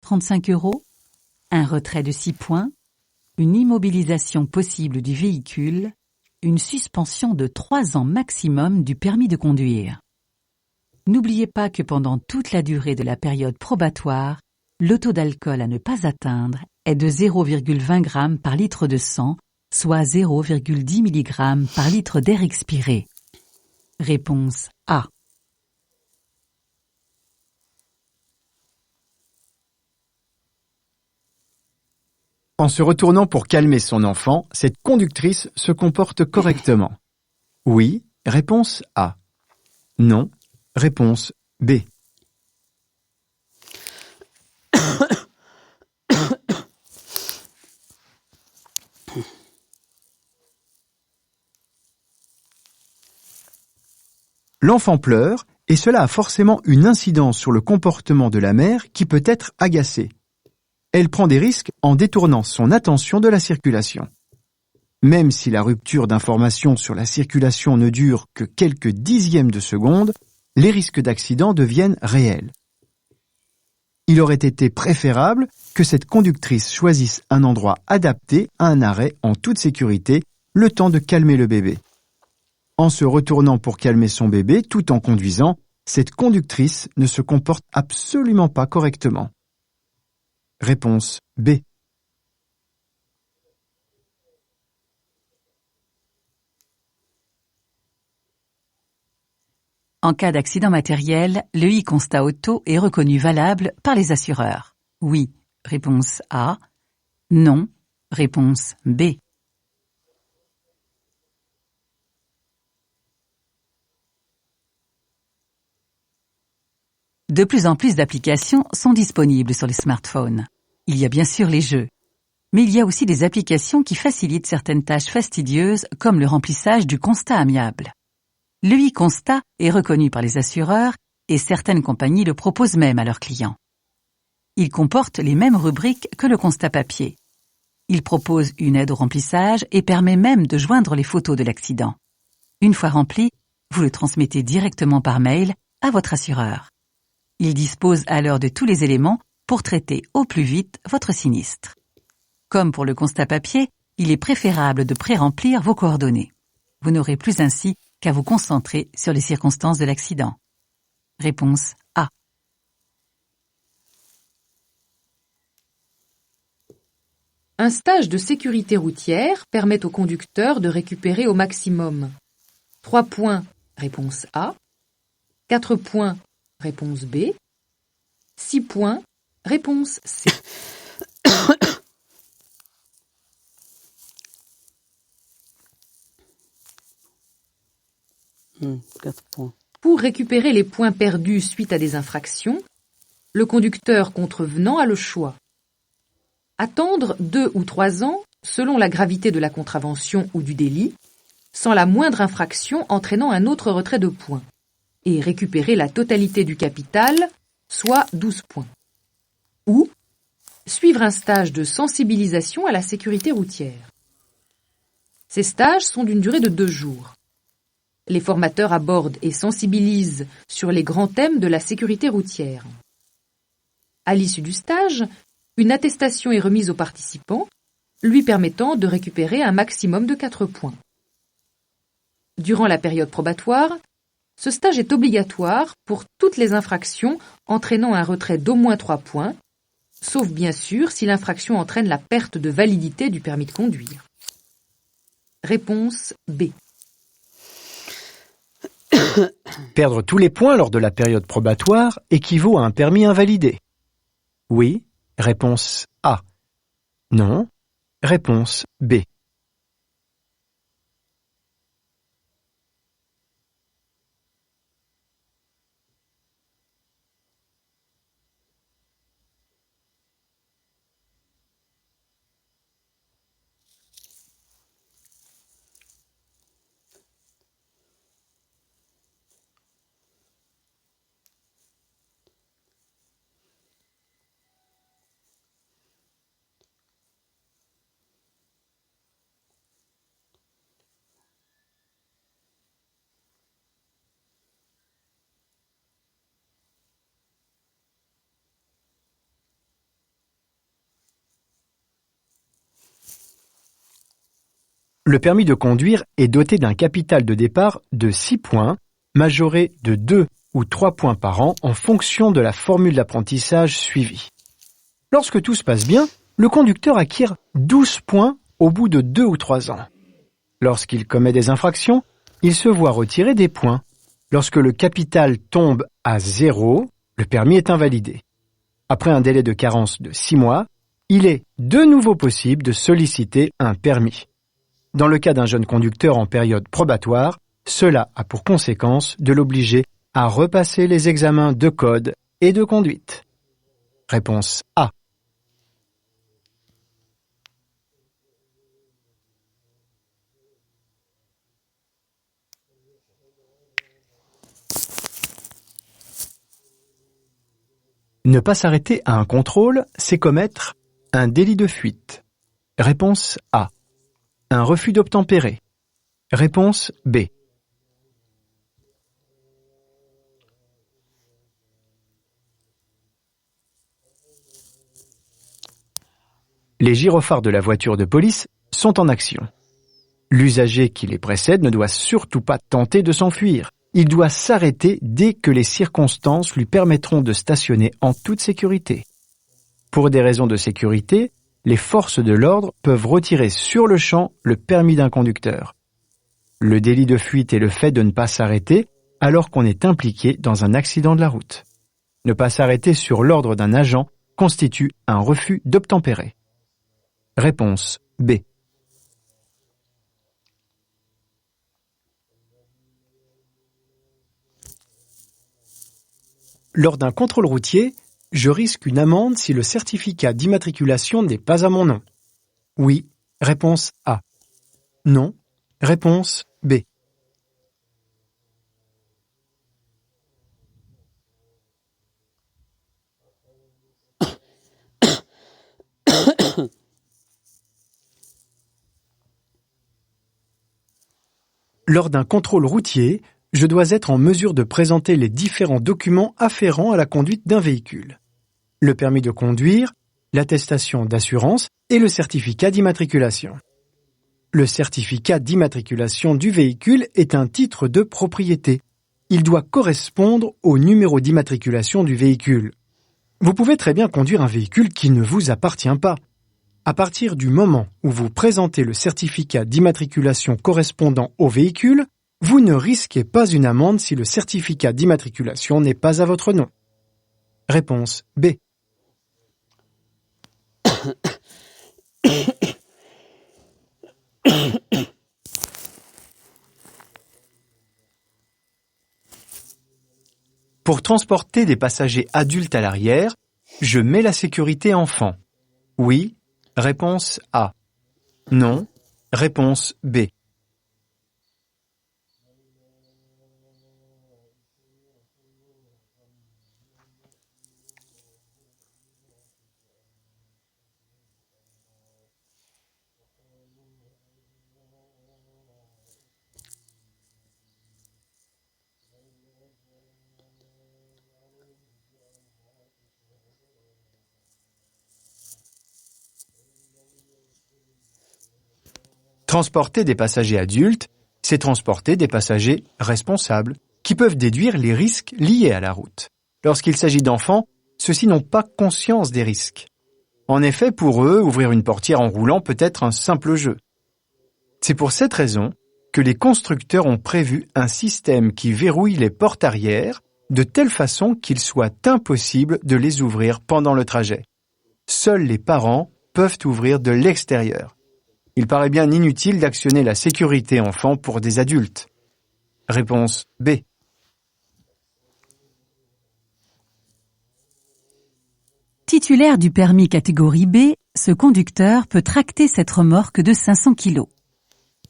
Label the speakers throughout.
Speaker 1: 35 €, un retrait de 6 points, une immobilisation possible du véhicule, une suspension de 3 ans maximum du permis de conduire. N'oubliez pas que pendant toute la durée de la période probatoire, le taux d'alcool à ne pas atteindre est de 0,20 g par litre de sang, soit 0,10 mg par litre d'air expiré. Réponse A.
Speaker 2: En se retournant pour calmer son enfant, cette conductrice se comporte correctement. Oui, réponse A. Non, réponse B. L'enfant pleure et cela a forcément une incidence sur le comportement de la mère qui peut être agacée. Elle prend des risques en détournant son attention de la circulation. Même si la rupture d'information sur la circulation ne dure que quelques dixièmes de seconde, les risques d'accident deviennent réels. Il aurait été préférable que cette conductrice choisisse un endroit adapté à un arrêt en toute sécurité, le temps de calmer le bébé. En se retournant pour calmer son bébé tout en conduisant, cette conductrice ne se comporte absolument pas correctement. Réponse B.
Speaker 1: En cas d'accident matériel, le e-constat auto est reconnu valable par les assureurs. Oui, réponse A. Non, réponse B. De plus en plus d'applications sont disponibles sur les smartphones. Il y a bien sûr les jeux, mais il y a aussi des applications qui facilitent certaines tâches fastidieuses comme le remplissage du constat amiable. Le e-constat est reconnu par les assureurs et certaines compagnies le proposent même à leurs clients. Il comporte les mêmes rubriques que le constat papier. Il propose une aide au remplissage et permet même de joindre les photos de l'accident. Une fois rempli, vous le transmettez directement par mail à votre assureur. Il dispose alors de tous les éléments pour traiter au plus vite votre sinistre. Comme pour le constat papier, il est préférable de pré-remplir vos coordonnées. Vous n'aurez plus ainsi qu'à vous concentrer sur les circonstances de l'accident. Réponse A.
Speaker 3: Un stage de sécurité routière permet au conducteur de récupérer au maximum 3 points, réponse A, 4 points, réponse B, 6 points, réponse C.
Speaker 4: 4 points.
Speaker 3: Pour récupérer les points perdus suite à des infractions, le conducteur contrevenant a le choix. Attendre 2 ou 3 ans, selon la gravité de la contravention ou du délit, sans la moindre infraction entraînant un autre retrait de points, et récupérer la totalité du capital, soit 12 points. Ou suivre un stage de sensibilisation à la sécurité routière. Ces stages sont d'une durée de 2 jours. Les formateurs abordent et sensibilisent sur les grands thèmes de la sécurité routière. À l'issue du stage, une attestation est remise aux participants, lui permettant de récupérer un maximum de 4 points. Durant la période probatoire, ce stage est obligatoire pour toutes les infractions entraînant un retrait d'au moins 3 points, sauf bien sûr si l'infraction entraîne la perte de validité du permis de conduire. Réponse B.
Speaker 2: Perdre tous les points lors de la période probatoire équivaut à un permis invalidé. Oui, réponse A. Non, réponse B. Le permis de conduire est doté d'un capital de départ de 6 points, majoré de 2 ou 3 points par an en fonction de la formule d'apprentissage suivie. Lorsque tout se passe bien, le conducteur acquiert 12 points au bout de 2 ou 3 ans. Lorsqu'il commet des infractions, il se voit retirer des points. Lorsque le capital tombe à 0, le permis est invalidé. Après un délai de carence de 6 mois, il est de nouveau possible de solliciter un permis. Dans le cas d'un jeune conducteur en période probatoire, cela a pour conséquence de l'obliger à repasser les examens de code et de conduite. Réponse A. Ne pas s'arrêter à un contrôle, c'est commettre un délit de fuite. Réponse A. Un refus d'obtempérer. Réponse B. Les gyrophares de la voiture de police sont en action. L'usager qui les précède ne doit surtout pas tenter de s'enfuir. Il doit s'arrêter dès que les circonstances lui permettront de stationner en toute sécurité. Pour des raisons de sécurité, les forces de l'ordre peuvent retirer sur le champ le permis d'un conducteur. Le délit de fuite est le fait de ne pas s'arrêter alors qu'on est impliqué dans un accident de la route. Ne pas s'arrêter sur l'ordre d'un agent constitue un refus d'obtempérer. Réponse B. Lors d'un contrôle routier, je risque une amende si le certificat d'immatriculation n'est pas à mon nom. Oui, réponse A. Non, réponse B. Lors d'un contrôle routier, je dois être en mesure de présenter les différents documents afférents à la conduite d'un véhicule. Le permis de conduire, l'attestation d'assurance et le certificat d'immatriculation. Le certificat d'immatriculation du véhicule est un titre de propriété. Il doit correspondre au numéro d'immatriculation du véhicule. Vous pouvez très bien conduire un véhicule qui ne vous appartient pas. À partir du moment où vous présentez le certificat d'immatriculation correspondant au véhicule, vous ne risquez pas une amende si le certificat d'immatriculation n'est pas à votre nom. Réponse B. Pour transporter des passagers adultes à l'arrière, je mets la sécurité enfant. Oui, réponse A. Non, réponse B. Transporter des passagers adultes, c'est transporter des passagers responsables, qui peuvent déduire les risques liés à la route. Lorsqu'il s'agit d'enfants, ceux-ci n'ont pas conscience des risques. En effet, pour eux, ouvrir une portière en roulant peut être un simple jeu. C'est pour cette raison que les constructeurs ont prévu un système qui verrouille les portes arrière de telle façon qu'il soit impossible de les ouvrir pendant le trajet. Seuls les parents peuvent ouvrir de l'extérieur. Il paraît bien inutile d'actionner la sécurité enfant pour des adultes. Réponse B.
Speaker 1: Titulaire du permis catégorie B, ce conducteur peut tracter cette remorque de 500 kg.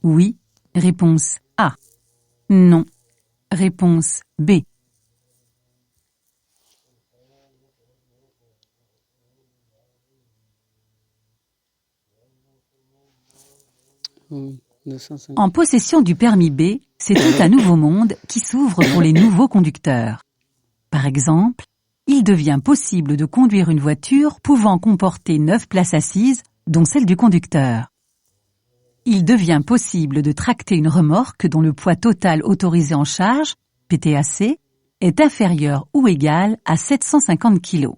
Speaker 1: Oui, réponse A. Non, réponse B. En possession du permis B, c'est tout un nouveau monde qui s'ouvre pour les nouveaux conducteurs. Par exemple, il devient possible de conduire une voiture pouvant comporter 9 places assises, dont celle du conducteur. Il devient possible de tracter une remorque dont le poids total autorisé en charge, PTAC, est inférieur ou égal à 750 kg.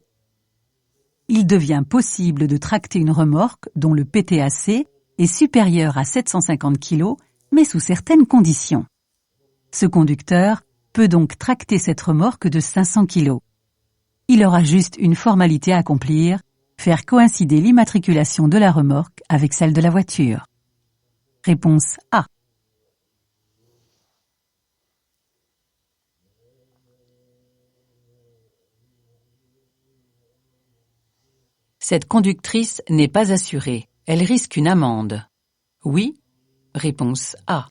Speaker 1: Il devient possible de tracter une remorque dont le PTAC est supérieur à 750 kg, mais sous certaines conditions. Ce conducteur peut donc tracter cette remorque de 500 kg. Il aura juste une formalité à accomplir, faire coïncider l'immatriculation de la remorque avec celle de la voiture. Réponse A. Cette conductrice n'est pas assurée. Elle risque une amende. Oui. Réponse A.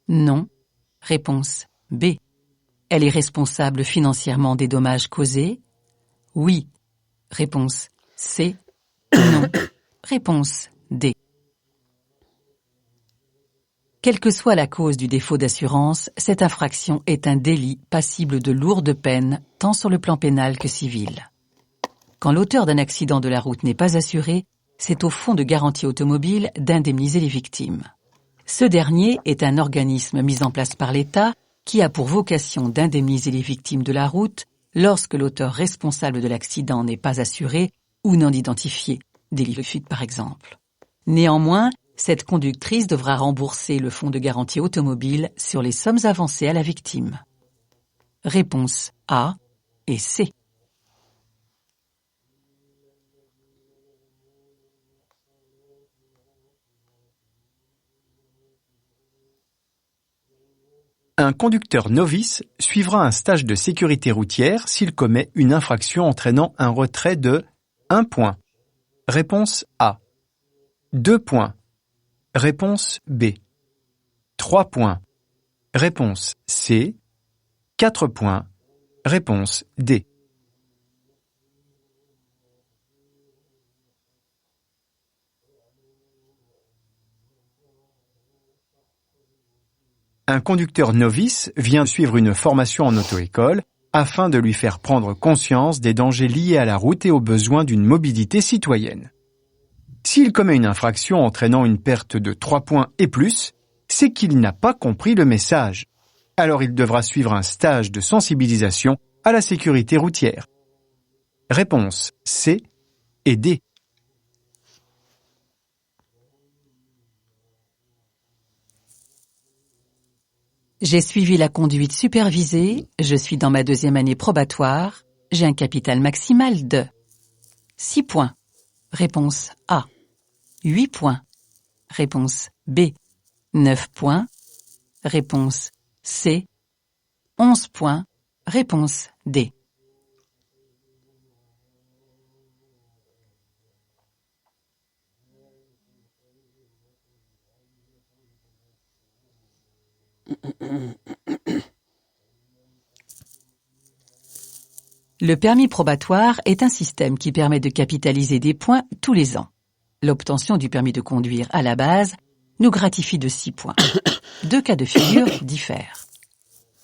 Speaker 1: Non. Réponse B. Elle est responsable financièrement des dommages causés. Oui. Réponse C. Non. Réponse D. Quelle que soit la cause du défaut d'assurance, cette infraction est un délit passible de lourdes peines, tant sur le plan pénal que civil. Quand l'auteur d'un accident de la route n'est pas assuré, c'est au Fonds de garantie automobile d'indemniser les victimes. Ce dernier est un organisme mis en place par l'État qui a pour vocation d'indemniser les victimes de la route lorsque l'auteur responsable de l'accident n'est pas assuré ou non identifié, délit de fuite par exemple. Néanmoins, cette conductrice devra rembourser le Fonds de garantie automobile sur les sommes avancées à la victime. Réponse A et C.
Speaker 2: Un conducteur novice suivra un stage de sécurité routière s'il commet une infraction entraînant un retrait de 1 point. Réponse A. 2 points. Réponse B. 3 points. Réponse C. 4 points. Réponse D. Un conducteur novice vient suivre une formation en auto-école afin de lui faire prendre conscience des dangers liés à la route et aux besoins d'une mobilité citoyenne. S'il commet une infraction entraînant une perte de 3 points et plus, c'est qu'il n'a pas compris le message. Alors il devra suivre un stage de sensibilisation à la sécurité routière. Réponse C et D.
Speaker 1: J'ai suivi la conduite supervisée, je suis dans ma 2e année probatoire, j'ai un capital maximal de 6 points. Réponse A. 8 points. Réponse B. 9 points. Réponse C. 11 points. Réponse D. Le permis probatoire est un système qui permet de capitaliser des points tous les ans. L'obtention du permis de conduire à la base nous gratifie de 6 points. 2 cas de figure diffèrent.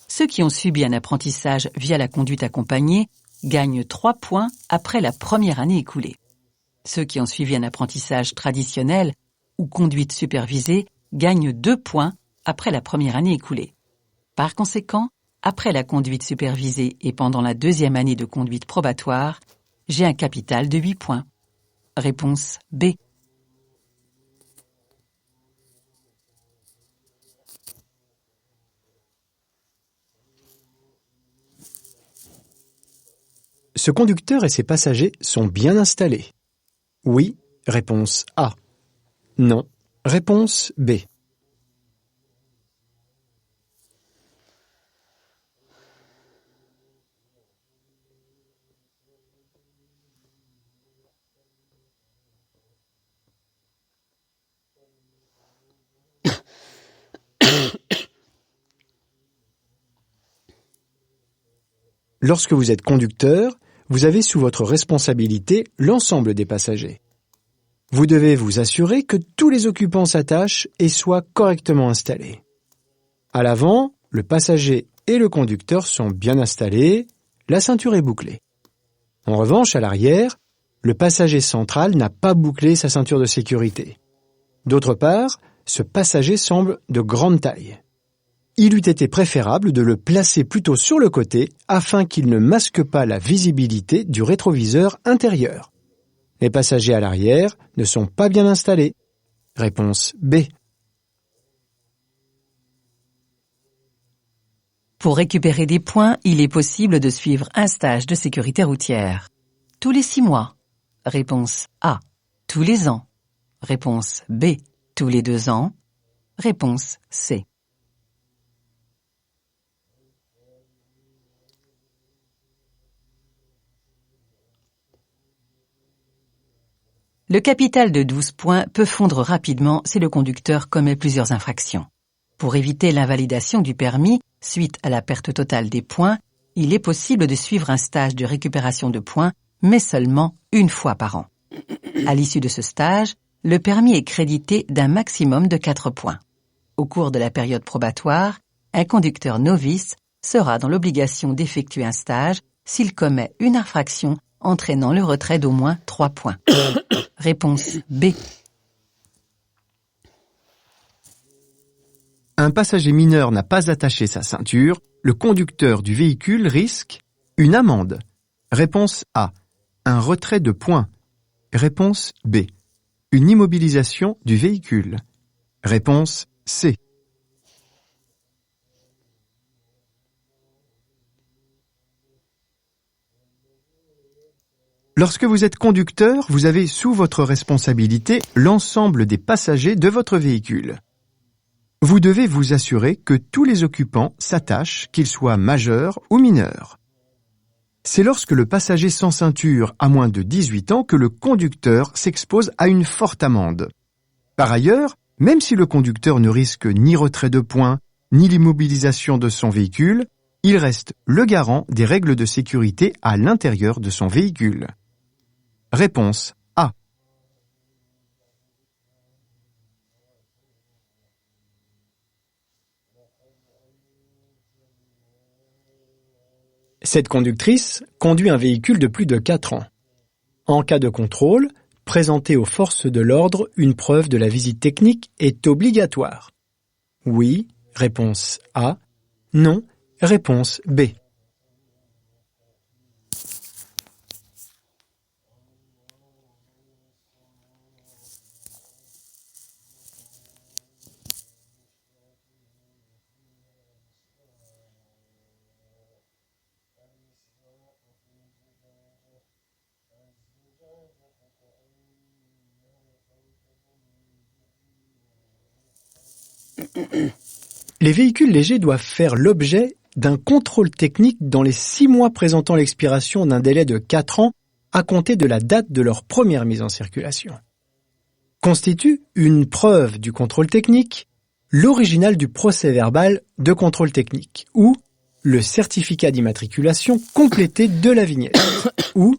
Speaker 1: Ceux qui ont subi un apprentissage via la conduite accompagnée gagnent 3 points après la première année écoulée. Ceux qui ont suivi un apprentissage traditionnel ou conduite supervisée gagnent 2 points après la première année écoulée. Par conséquent, après la conduite supervisée et pendant la 2e année de conduite probatoire, j'ai un capital de 8 points. Réponse B.
Speaker 2: Ce conducteur et ses passagers sont bien installés. Oui, réponse A. Non, réponse B. Lorsque vous êtes conducteur, vous avez sous votre responsabilité l'ensemble des passagers. Vous devez vous assurer que tous les occupants s'attachent et soient correctement installés. À l'avant, le passager et le conducteur sont bien installés, la ceinture est bouclée. En revanche, à l'arrière, le passager central n'a pas bouclé sa ceinture de sécurité. D'autre part, ce passager semble de grande taille. Il eût été préférable de le placer plutôt sur le côté afin qu'il ne masque pas la visibilité du rétroviseur intérieur. Les passagers à l'arrière ne sont pas bien installés. Réponse B.
Speaker 1: Pour récupérer des points, il est possible de suivre un stage de sécurité routière. Tous les 6 mois. Réponse A. Tous les ans. Réponse B. Tous les 2 ans. Réponse C. Le capital de 12 points peut fondre rapidement si le conducteur commet plusieurs infractions. Pour éviter l'invalidation du permis suite à la perte totale des points, il est possible de suivre un stage de récupération de points, mais seulement une fois par an. À l'issue de ce stage, le permis est crédité d'un maximum de 4 points. Au cours de la période probatoire, un conducteur novice sera dans l'obligation d'effectuer un stage s'il commet une infraction entraînant le retrait d'au moins 3 points. Réponse B.
Speaker 2: Un passager mineur n'a pas attaché sa ceinture, le conducteur du véhicule risque une amende. Réponse A. Un retrait de points. Réponse B. Une immobilisation du véhicule. Réponse C. Lorsque vous êtes conducteur, vous avez sous votre responsabilité l'ensemble des passagers de votre véhicule. Vous devez vous assurer que tous les occupants s'attachent, qu'ils soient majeurs ou mineurs. C'est lorsque le passager sans ceinture a moins de 18 ans que le conducteur s'expose à une forte amende. Par ailleurs, même si le conducteur ne risque ni retrait de points, ni l'immobilisation de son véhicule, il reste le garant des règles de sécurité à l'intérieur de son véhicule. Réponse A. Cette conductrice conduit un véhicule de plus de 4 ans. En cas de contrôle, présenter aux forces de l'ordre une preuve de la visite technique est obligatoire. Oui, réponse A. Non, réponse B. Les véhicules légers doivent faire l'objet d'un contrôle technique dans les 6 mois présentant l'expiration d'un délai de 4 ans à compter de la date de leur première mise en circulation. Constitue une preuve du contrôle technique l'original du procès-verbal de contrôle technique ou le certificat d'immatriculation complété de la vignette ou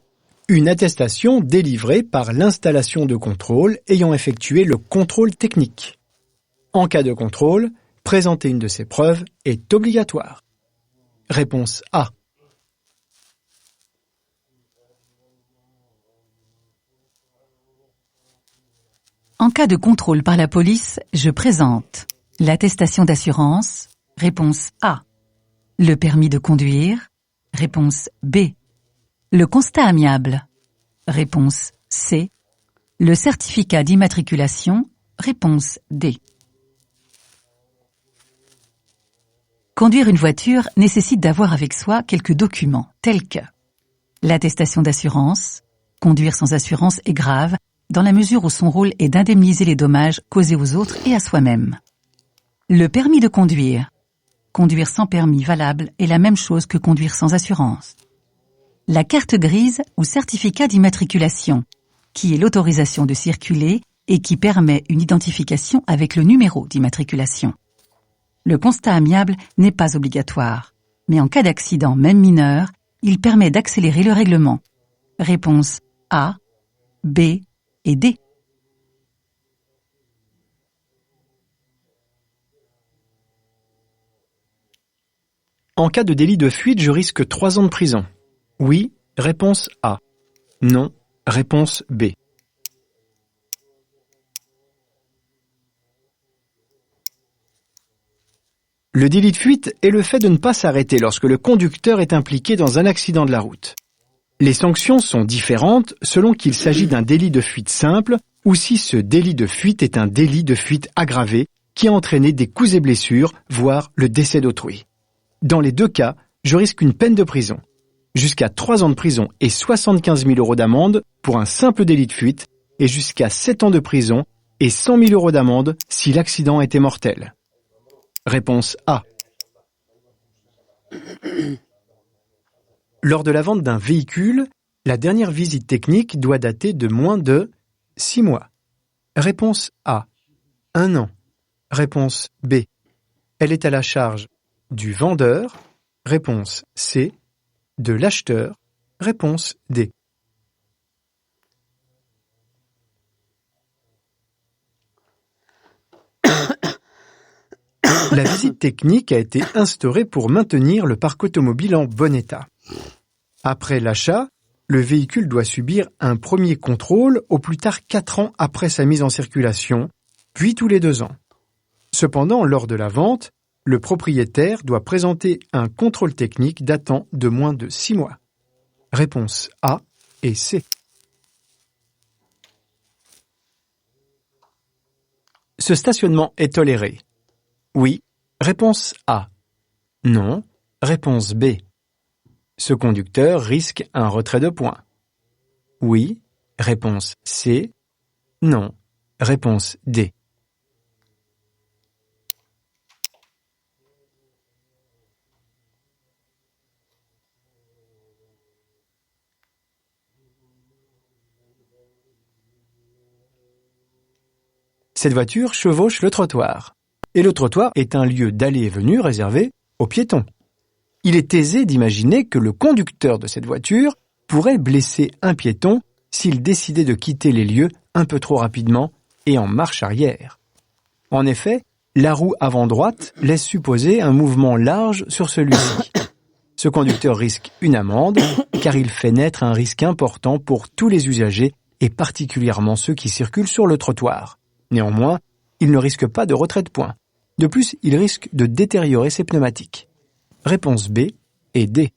Speaker 2: une attestation délivrée par l'installation de contrôle ayant effectué le contrôle technique. En cas de contrôle, présenter une de ces preuves est obligatoire. Réponse A.
Speaker 1: En cas de contrôle par la police, je présente l'attestation d'assurance, réponse A. Le permis de conduire, réponse B. Le constat amiable, réponse C. Le certificat d'immatriculation, réponse D. Conduire une voiture nécessite d'avoir avec soi quelques documents, tels que l'attestation d'assurance. Conduire sans assurance est grave, dans la mesure où son rôle est d'indemniser les dommages causés aux autres et à soi-même. Le permis de conduire. Conduire sans permis valable est la même chose que conduire sans assurance. La carte grise ou certificat d'immatriculation, qui est l'autorisation de circuler et qui permet une identification avec le numéro d'immatriculation. Le constat amiable n'est pas obligatoire, mais en cas d'accident, même mineur, il permet d'accélérer le règlement. Réponse A, B et D.
Speaker 2: En cas de délit de fuite, je risque 3 ans de prison. Oui, réponse A. Non, réponse B. Le délit de fuite est le fait de ne pas s'arrêter lorsque le conducteur est impliqué dans un accident de la route. Les sanctions sont différentes selon qu'il s'agit d'un délit de fuite simple ou si ce délit de fuite est un délit de fuite aggravé qui a entraîné des coups et blessures, voire le décès d'autrui. Dans les deux cas, je risque une peine de prison. Jusqu'à 3 ans de prison et 75 000 € d'amende pour un simple délit de fuite et jusqu'à 7 ans de prison et 100 000 € d'amende si l'accident était mortel. Réponse A. Lors de la vente d'un véhicule, la dernière visite technique doit dater de moins de 6 mois. Réponse A. 1 an. Réponse B. Elle est à la charge du vendeur. Réponse C. De l'acheteur. Réponse D. La visite technique a été instaurée pour maintenir le parc automobile en bon état. Après l'achat, le véhicule doit subir un premier contrôle au plus tard 4 ans après sa mise en circulation, puis tous les 2 ans. Cependant, lors de la vente, le propriétaire doit présenter un contrôle technique datant de moins de 6 mois. Réponse A et C. Ce stationnement est toléré. Oui. Réponse A. Non. Réponse B. Ce conducteur risque un retrait de points. Oui. Réponse C. Non. Réponse D. Cette voiture chevauche le trottoir. Et le trottoir est un lieu d'aller et venue réservé aux piétons. Il est aisé d'imaginer que le conducteur de cette voiture pourrait blesser un piéton s'il décidait de quitter les lieux un peu trop rapidement et en marche arrière. En effet, la roue avant droite laisse supposer un mouvement large sur celui-ci. Ce conducteur risque une amende car il fait naître un risque important pour tous les usagers et particulièrement ceux qui circulent sur le trottoir. Néanmoins, il ne risque pas de retrait de points. De plus, il risque de détériorer ses pneumatiques. Réponse B et D.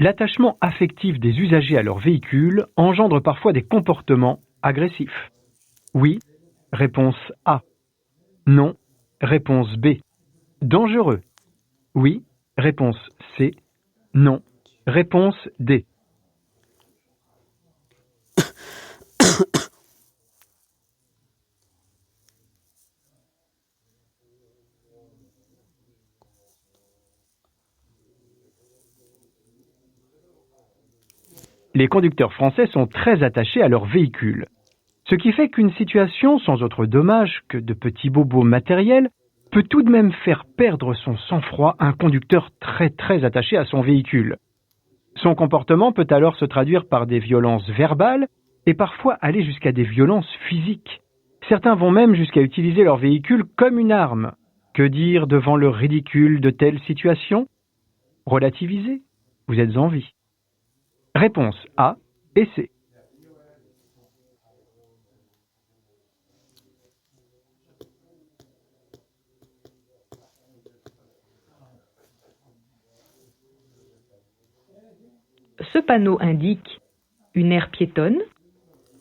Speaker 2: L'attachement affectif des usagers à leur véhicule engendre parfois des comportements agressifs. Oui, réponse A. Non, réponse B. Dangereux. Oui, réponse C. Non, réponse D. Les conducteurs français sont très attachés à leur véhicule. Ce qui fait qu'une situation sans autre dommage que de petits bobos matériels peut tout de même faire perdre son sang-froid à un conducteur très attaché à son véhicule. Son comportement peut alors se traduire par des violences verbales et parfois aller jusqu'à des violences physiques. Certains vont même jusqu'à utiliser leur véhicule comme une arme. Que dire devant le ridicule de telles situations? Relativiser. Vous êtes en vie. Réponse A et C.
Speaker 3: Ce panneau indique une aire piétonne.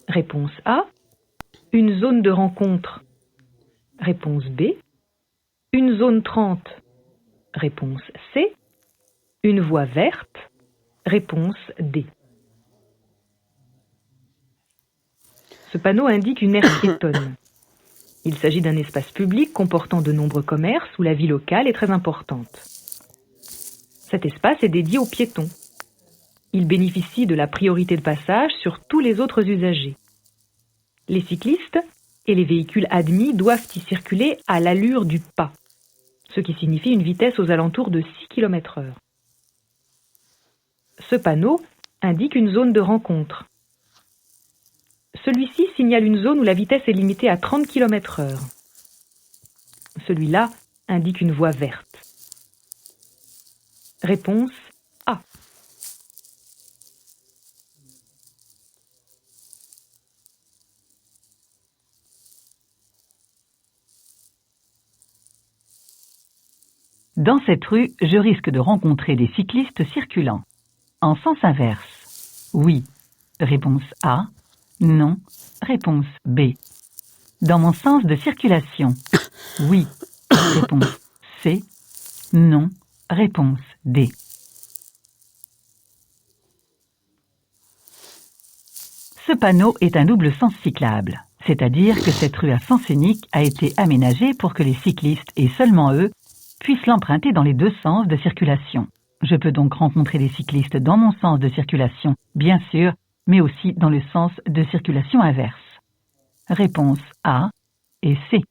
Speaker 3: Réponse A. Une zone de rencontre. Réponse B. Une zone 30. Réponse C. Une voie verte. Réponse D. Ce panneau indique une aire piétonne. Il s'agit d'un espace public comportant de nombreux commerces où la vie locale est très importante. Cet espace est dédié aux piétons. Il bénéficie de la priorité de passage sur tous les autres usagers. Les cyclistes et les véhicules admis doivent y circuler à l'allure du pas, ce qui signifie une vitesse aux alentours de 6 km/h. Ce panneau indique une zone de rencontre. Celui-ci signale une zone où la vitesse est limitée à 30 km/h. Celui-là indique une voie verte. Réponse A.
Speaker 1: Dans cette rue, je risque de rencontrer des cyclistes circulant. En sens inverse. Oui. Réponse A. Non. Réponse B. Dans mon sens de circulation. Oui. Réponse C. Non. Réponse D. Ce panneau est un double sens cyclable, c'est-à-dire que cette rue à sens unique a été aménagée pour que les cyclistes, et seulement eux, puissent l'emprunter dans les deux sens de circulation. Je peux donc rencontrer des cyclistes dans mon sens de circulation, bien sûr, mais aussi dans le sens de circulation inverse. Réponse A et C.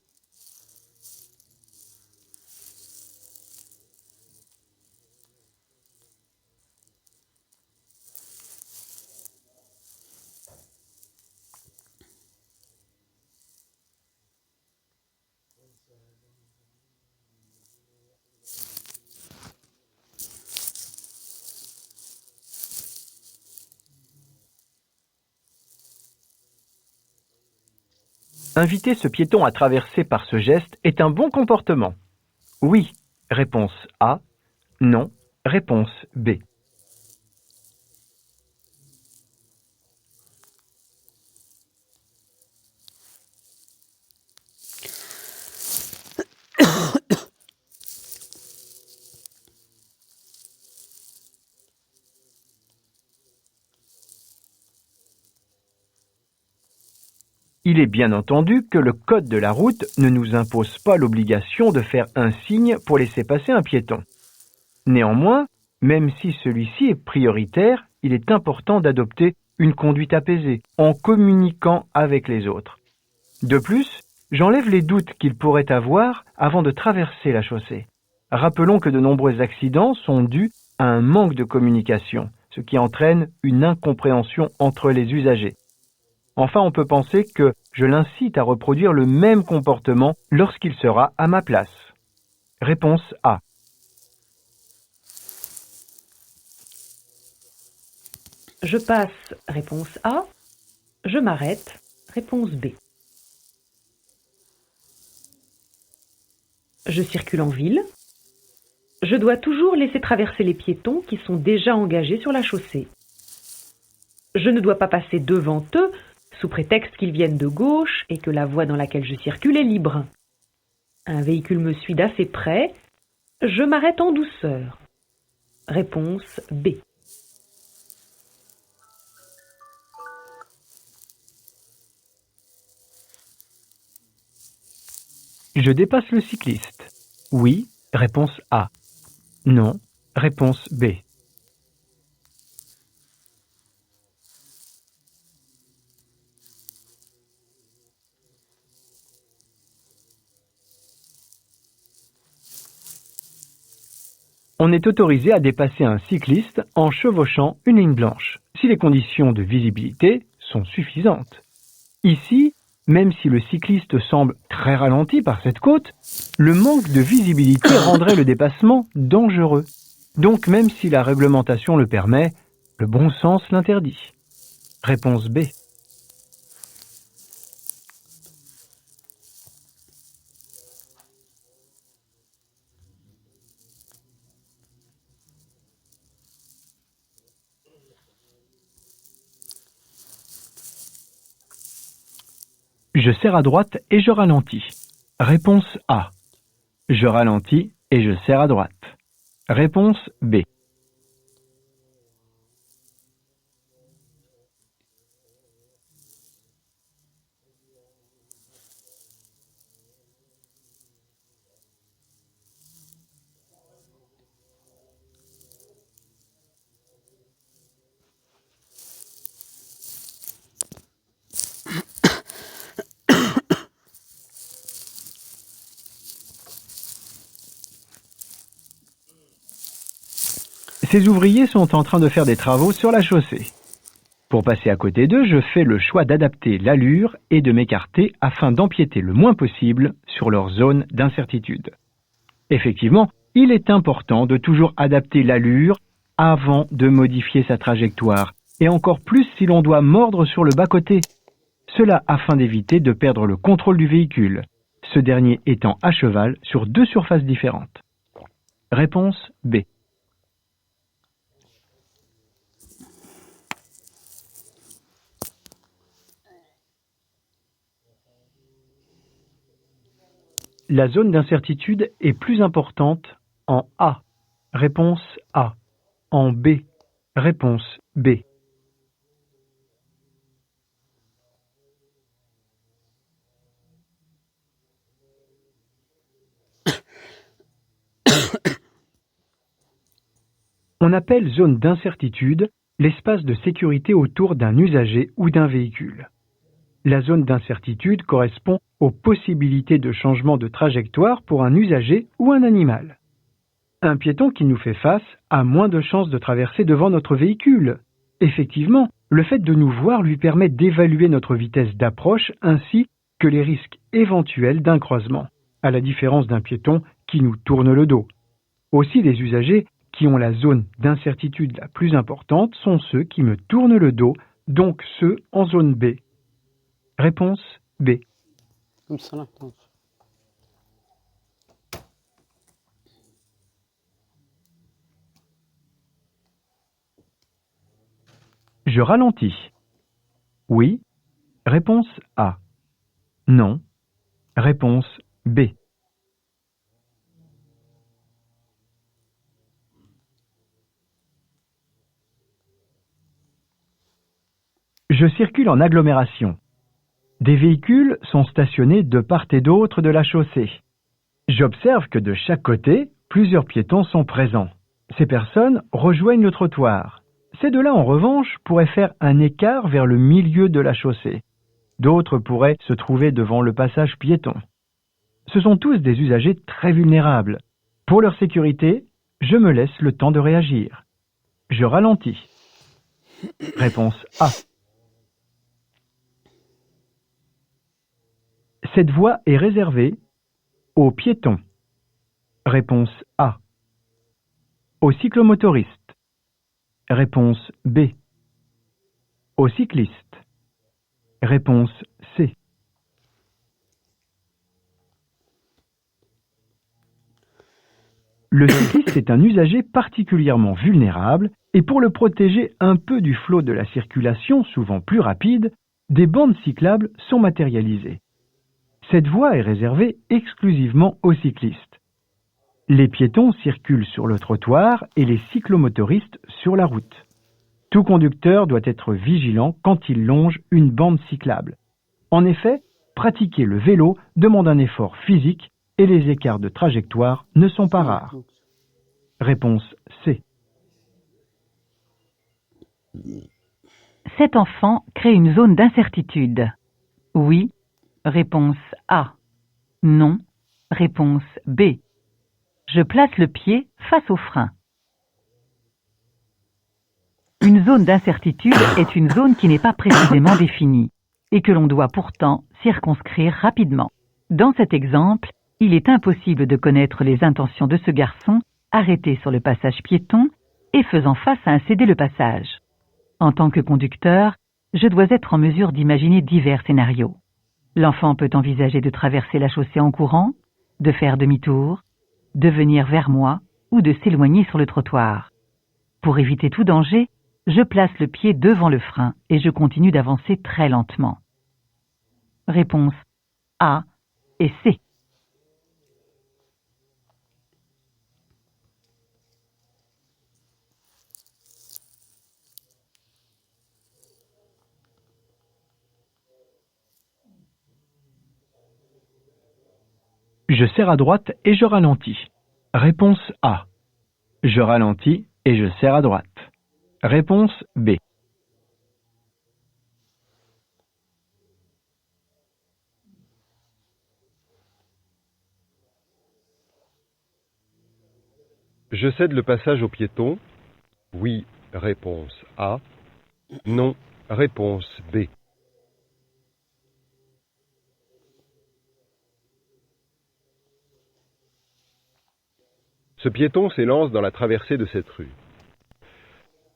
Speaker 2: Inviter ce piéton à traverser par ce geste est un bon comportement. Oui. Réponse A. Non. Réponse B. Il est bien entendu que le code de la route ne nous impose pas l'obligation de faire un signe pour laisser passer un piéton. Néanmoins, même si celui-ci est prioritaire, il est important d'adopter une conduite apaisée, en communiquant avec les autres. De plus, j'enlève les doutes qu'il pourrait avoir avant de traverser la chaussée. Rappelons que de nombreux accidents sont dus à un manque de communication, ce qui entraîne une incompréhension entre les usagers. Enfin, on peut penser que je l'incite à reproduire le même comportement lorsqu'il sera à ma place. Réponse A.
Speaker 3: Je passe. Réponse A. Je m'arrête. Réponse B. Je circule en ville. Je dois toujours laisser traverser les piétons qui sont déjà engagés sur la chaussée. Je ne dois pas passer devant eux sous prétexte qu'ils viennent de gauche et que la voie dans laquelle je circule est libre. Un véhicule me suit d'assez près. Je m'arrête en douceur. Réponse B.
Speaker 2: Je dépasse le cycliste. Oui. Réponse A. Non. Réponse B. On est autorisé à dépasser un cycliste en chevauchant une ligne blanche, si les conditions de visibilité sont suffisantes. Ici, même si le cycliste semble très ralenti par cette côte, le manque de visibilité rendrait le dépassement dangereux. Donc même si la réglementation le permet, le bon sens l'interdit. Réponse B. Je serre à droite et je ralentis. Réponse A. Je ralentis et je serre à droite. Réponse B. Ces ouvriers sont en train de faire des travaux sur la chaussée. Pour passer à côté d'eux, je fais le choix d'adapter l'allure et de m'écarter afin d'empiéter le moins possible sur leur zone d'incertitude. Effectivement, il est important de toujours adapter l'allure avant de modifier sa trajectoire, et encore plus si l'on doit mordre sur le bas-côté. Cela afin d'éviter de perdre le contrôle du véhicule, ce dernier étant à cheval sur deux surfaces différentes. Réponse B. La zone d'incertitude est plus importante en A. Réponse A. En B. Réponse B. On appelle zone d'incertitude l'espace de sécurité autour d'un usager ou d'un véhicule. La zone d'incertitude correspond aux possibilités de changement de trajectoire pour un usager ou un animal. Un piéton qui nous fait face a moins de chances de traverser devant notre véhicule. Effectivement, le fait de nous voir lui permet d'évaluer notre vitesse d'approche ainsi que les risques éventuels d'un croisement, à la différence d'un piéton qui nous tourne le dos. Aussi, les usagers qui ont la zone d'incertitude la plus importante sont ceux qui me tournent le dos, donc ceux en zone B. Réponse B.
Speaker 4: Comme ça, là.
Speaker 2: Je ralentis. Oui. Réponse A. Non. Réponse B. Je circule en agglomération. Des véhicules sont stationnés de part et d'autre de la chaussée. J'observe que de chaque côté, plusieurs piétons sont présents. Ces personnes rejoignent le trottoir. Ces deux-là, en revanche, pourraient faire un écart vers le milieu de la chaussée. D'autres pourraient se trouver devant le passage piéton. Ce sont tous des usagers très vulnérables. Pour leur sécurité, je me laisse le temps de réagir. Je ralentis. Réponse A. Cette voie est réservée aux piétons. Réponse A. Aux cyclomotoristes. Réponse B. Aux cyclistes. Réponse C. Le cycliste est un usager particulièrement vulnérable et pour le protéger un peu du flot de la circulation, souvent plus rapide, des bandes cyclables sont matérialisées. Cette voie est réservée exclusivement aux cyclistes. Les piétons circulent sur le trottoir et les cyclomotoristes sur la route. Tout conducteur doit être vigilant quand il longe une bande cyclable. En effet, pratiquer le vélo demande un effort physique et les écarts de trajectoire ne sont pas rares. Réponse C.
Speaker 1: Cet enfant crée une zone d'incertitude. Oui. Réponse A. Non. Réponse B. Je place le pied face au frein. Une zone d'incertitude est une zone qui n'est pas précisément définie et que l'on doit pourtant circonscrire rapidement. Dans cet exemple, il est impossible de connaître les intentions de ce garçon arrêté sur le passage piéton et faisant face à un céder le passage. En tant que conducteur, je dois être en mesure d'imaginer divers scénarios. L'enfant peut envisager de traverser la chaussée en courant, de faire demi-tour, de venir vers moi ou de s'éloigner sur le trottoir. Pour éviter tout danger, je place le pied devant le frein et je continue d'avancer très lentement. Réponse A et C.
Speaker 2: Je serre à droite et je ralentis. Réponse A. Je ralentis et je serre à droite. Réponse B.
Speaker 4: Je cède le passage aux piétons. Oui, réponse A. Non, réponse B. Ce piéton s'élance dans la traversée de cette rue.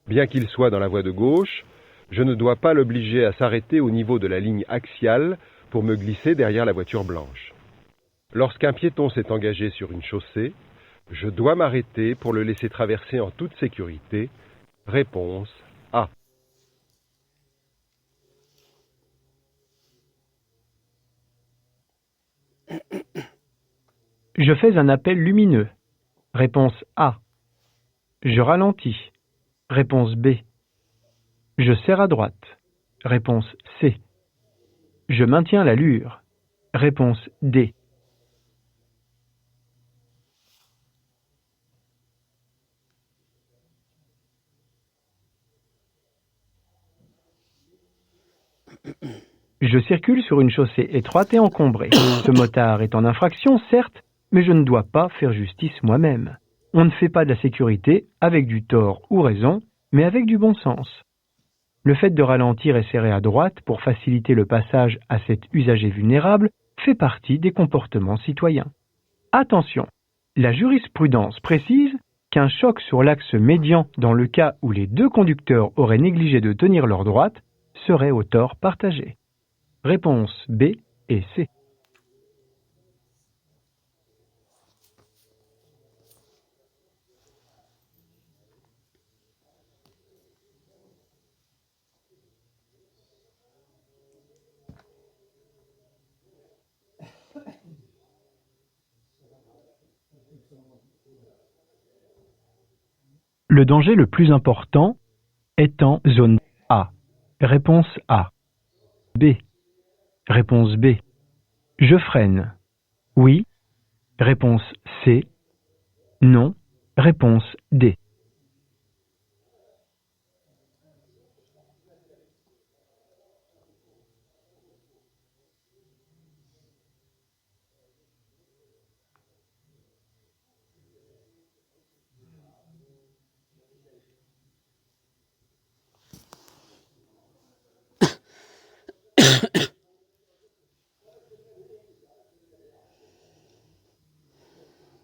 Speaker 4: Bien qu'il soit dans la voie de gauche, je ne dois pas l'obliger à s'arrêter au niveau de la ligne axiale pour me glisser derrière la voiture blanche. Lorsqu'un piéton s'est engagé sur une chaussée, je dois m'arrêter pour le laisser traverser en toute sécurité. Réponse A.
Speaker 2: Je fais un appel lumineux. Réponse A. Je ralentis. Réponse B. Je serre à droite. Réponse C. Je maintiens l'allure. Réponse D. Je circule sur une chaussée étroite et encombrée. Ce motard est en infraction, certes, mais je ne dois pas faire justice moi-même. On ne fait pas de la sécurité avec du tort ou raison, mais avec du bon sens. Le fait de ralentir et serrer à droite pour faciliter le passage à cet usager vulnérable fait partie des comportements citoyens. Attention, la jurisprudence précise qu'un choc sur l'axe médian dans le cas où les deux conducteurs auraient négligé de tenir leur droite serait au tort partagé. Réponse B et C. Le danger le plus important est en zone A. Réponse A. B. Réponse B. Je freine. Oui. Réponse C. Non. Réponse D.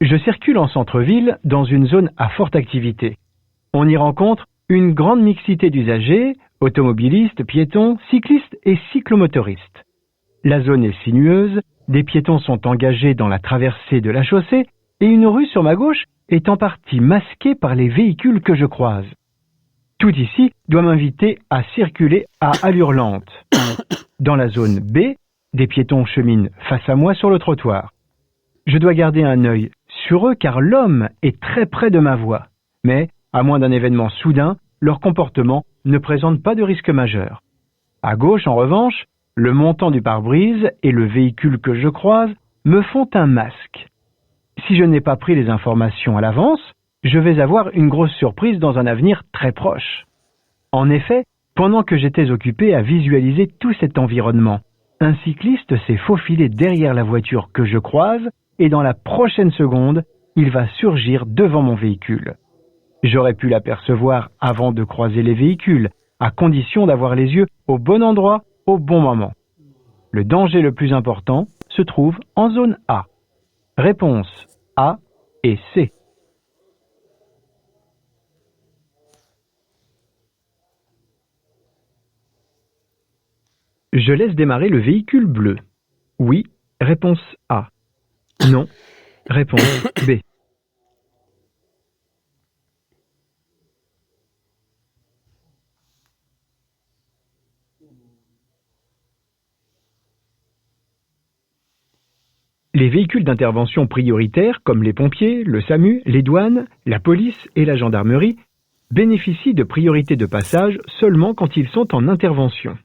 Speaker 2: Je circule en centre-ville dans une zone à forte activité. On y rencontre une grande mixité d'usagers, automobilistes, piétons, cyclistes et cyclomotoristes. La zone est sinueuse, des piétons sont engagés dans la traversée de la chaussée et une rue sur ma gauche est en partie masquée par les véhicules que je croise. Tout ici doit m'inviter à circuler à allure lente. Dans la zone B, des piétons cheminent face à moi sur le trottoir. Je dois garder un œil sur eux car l'homme est très près de ma voie. Mais, à moins d'un événement soudain, leur comportement ne présente pas de risque majeur. À gauche, en revanche, le montant du pare-brise et le véhicule que je croise me font un masque. Si je n'ai pas pris les informations à l'avance, je vais avoir une grosse surprise dans un avenir très proche. En effet, pendant que j'étais occupé à visualiser tout cet environnement, un cycliste s'est faufilé derrière la voiture que je croise et dans la prochaine seconde, il va surgir devant mon véhicule. J'aurais pu l'apercevoir avant de croiser les véhicules, à condition d'avoir les yeux au bon endroit, au bon moment. Le danger le plus important se trouve en zone A. Réponse A et C. Je laisse démarrer le véhicule bleu. Oui, réponse A. Non, réponse B. Les véhicules d'intervention prioritaires, comme les pompiers, le SAMU, les douanes, la police et la gendarmerie, bénéficient de priorité de passage seulement quand ils sont en intervention.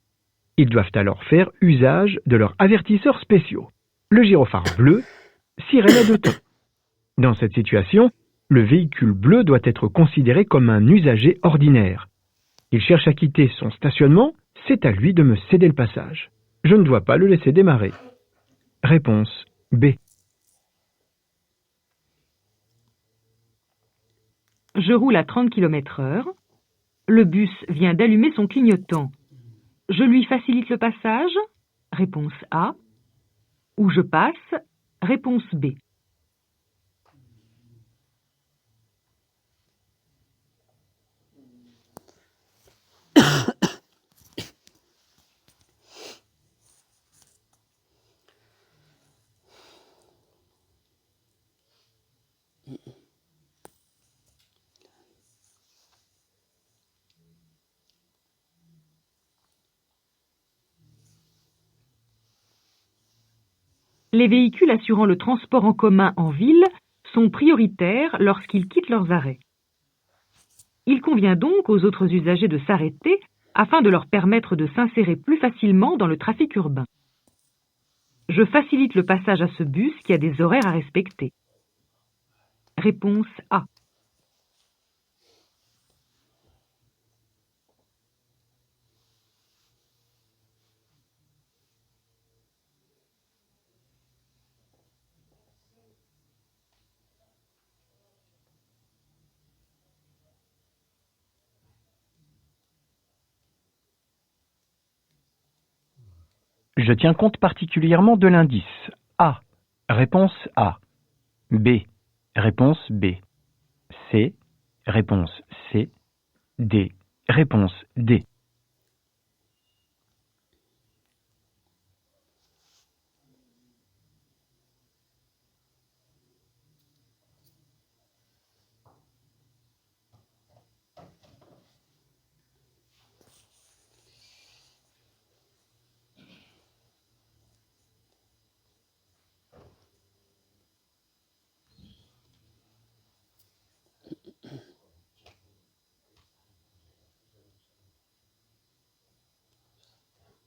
Speaker 2: Ils doivent alors faire usage de leurs avertisseurs spéciaux, le gyrophare bleu, sirène à 2 temps. Dans cette situation, le véhicule bleu doit être considéré comme un usager ordinaire. Il cherche à quitter son stationnement, c'est à lui de me céder le passage. Je ne dois pas le laisser démarrer. Réponse B.
Speaker 3: Je roule à 30 km/h. Le bus vient d'allumer son clignotant. Je lui facilite le passage? Réponse A. Ou je passe? Réponse B. Les véhicules assurant le transport en commun en ville sont prioritaires lorsqu'ils quittent leurs arrêts. Il convient donc aux autres usagers de s'arrêter afin de leur permettre de s'insérer plus facilement dans le trafic urbain. Je facilite le passage à ce bus qui a des horaires à respecter. Réponse A.
Speaker 2: Je tiens compte particulièrement de l'indice A. Réponse A. B. Réponse B. C. Réponse C. D. Réponse D.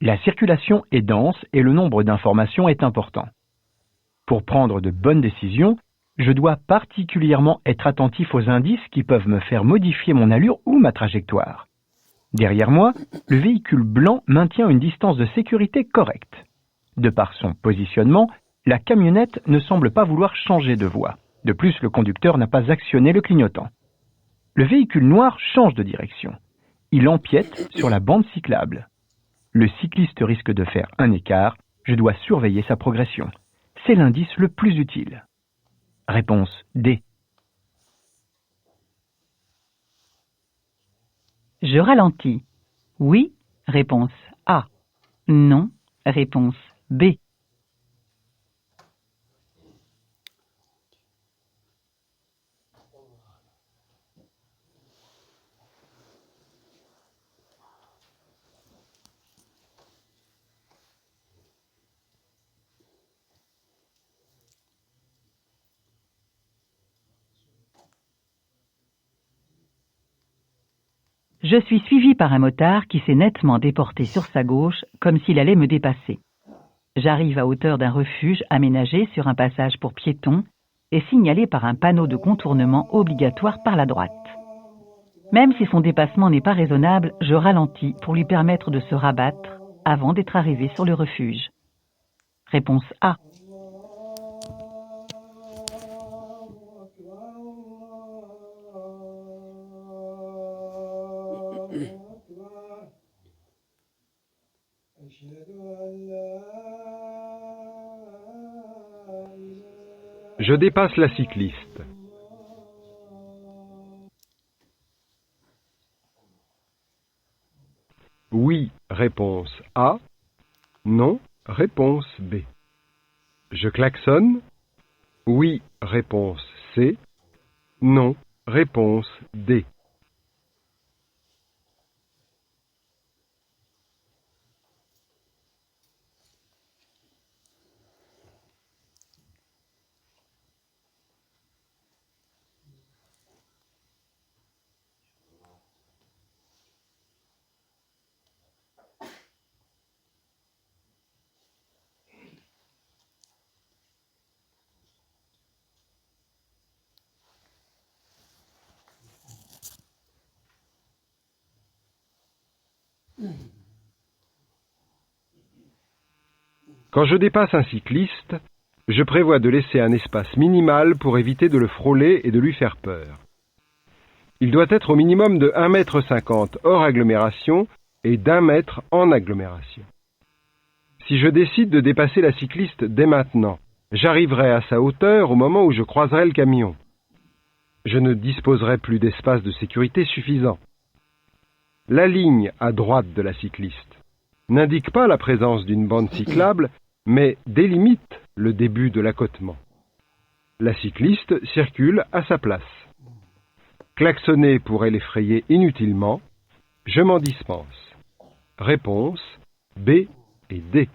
Speaker 2: La circulation est dense et le nombre d'informations est important. Pour prendre de bonnes décisions, je dois particulièrement être attentif aux indices qui peuvent me faire modifier mon allure ou ma trajectoire. Derrière moi, le véhicule blanc maintient une distance de sécurité correcte. De par son positionnement, la camionnette ne semble pas vouloir changer de voie. De plus, le conducteur n'a pas actionné le clignotant. Le véhicule noir change de direction. Il empiète sur la bande cyclable. Le cycliste risque de faire un écart, je dois surveiller sa progression. C'est l'indice le plus utile. Réponse D.
Speaker 1: Je ralentis. Oui, réponse A. Non, réponse B. Je suis suivi par un motard qui s'est nettement déporté sur sa gauche comme s'il allait me dépasser. J'arrive à hauteur d'un refuge aménagé sur un passage pour piétons et signalé par un panneau de contournement obligatoire par la droite. Même si son dépassement n'est pas raisonnable, je ralentis pour lui permettre de se rabattre avant d'être arrivé sur le refuge. Réponse A.
Speaker 4: Je dépasse la cycliste. Oui, réponse A. Non, réponse B. Je klaxonne. Oui, réponse C. Non, réponse D. Quand je dépasse un cycliste, je prévois de laisser un espace minimal pour éviter de le frôler et de lui faire peur. Il doit être au minimum de 1,50 m hors agglomération et d'1 mètre en agglomération. Si je décide de dépasser la cycliste dès maintenant, j'arriverai à sa hauteur au moment où je croiserai le camion. Je ne disposerai plus d'espace de sécurité suffisant. La ligne à droite de la cycliste n'indique pas la présence d'une bande cyclable, mais délimite le début de l'accotement. La cycliste circule à sa place. Klaxonner pourrait l'effrayer inutilement. Je m'en dispense. Réponse B et D.